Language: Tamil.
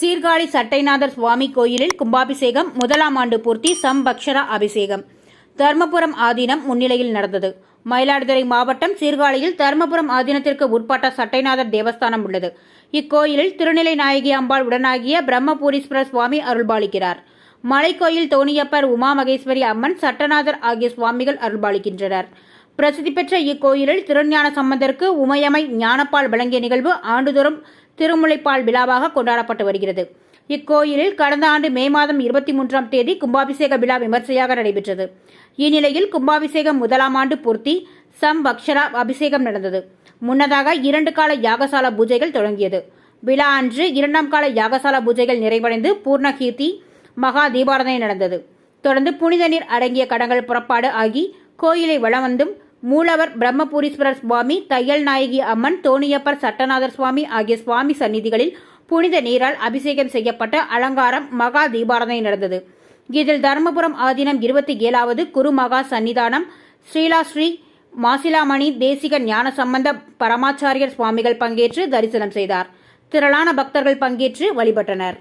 சீர்காழி சட்டைநாதர் சுவாமி கோயிலில் கும்பாபிஷேகம் முதலாம் ஆண்டு பூர்த்தி சம்பக்ஷரா அபிஷேகம் தர்மபுரம் ஆதீனம் முன்னிலையில் நடந்தது. மயிலாடுதுறை மாவட்டம் சீர்காழியில் தர்மபுரம் ஆதீனத்திற்கு உட்பட்ட சட்டைநாதர் தேவஸ்தானம் உள்ளது. இக்கோயிலில் திருநிலை நாயகி அம்பாள் உடனாகிய பிரம்மபூரீஸ்வரர் சுவாமி அருள்பாலிக்கிறார். மலைக்கோயில் தோணியப்பர் உமா மகேஸ்வரி அம்மன் சட்டநாதர் ஆகிய சுவாமிகள் அருள்பாலிக்கின்றனர். பிரசித்தி பெற்ற இக்கோயிலில் திருஞான சம்பந்தருக்கு உமையமை ஞானப்பால் வழங்கிய நிகழ்வு ஆண்டுதோறும் திருமுலைப்பால் விழாவாக கொண்டாடப்பட்டு வருகிறது. இக்கோயிலில் கடந்த ஆண்டு மே மாதம் 23ஆம் தேதி கும்பாபிஷேக விழா விமர்சையாக நடைபெற்றது. இந்நிலையில் கும்பாபிஷேகம் முதலாம் ஆண்டு பூர்த்தி சம்பக்ஷரா அபிஷேகம் நடந்தது. முன்னதாக 2 கால யாகசாலா பூஜைகள் தொடங்கியது. விழா அன்று 2ஆம் கால யாகசாலா பூஜைகள் நிறைவடைந்து பூர்ணகீர்த்தி மகா தீபாராதனை நடந்தது. தொடர்ந்து புனித நீர் அடங்கிய கடங்கள் புறப்பாடு ஆகி கோயிலை வலம் வந்தும் மூலவர் பிரம்மபூரீஸ்வரர் சுவாமி, தையல் நாயகி அம்மன், தோணியப்பர் சட்டநாதர் சுவாமி ஆகிய சுவாமி சந்நிதிகளில் புனித நீரால் அபிஷேகம் செய்யப்பட்ட அலங்காரம் மகா தீபாராதனை நடந்தது. இதில் தர்மபுரம் ஆதீனம் 27வது குரு மகா சன்னிதானம் ஸ்ரீ மாசிலாமணி தேசிக ஞான சம்பந்த பரமாச்சாரியர் சுவாமிகள் பங்கேற்று தரிசனம் செய்தார். திரளான பக்தர்கள் பங்கேற்று வழிபட்டனர்.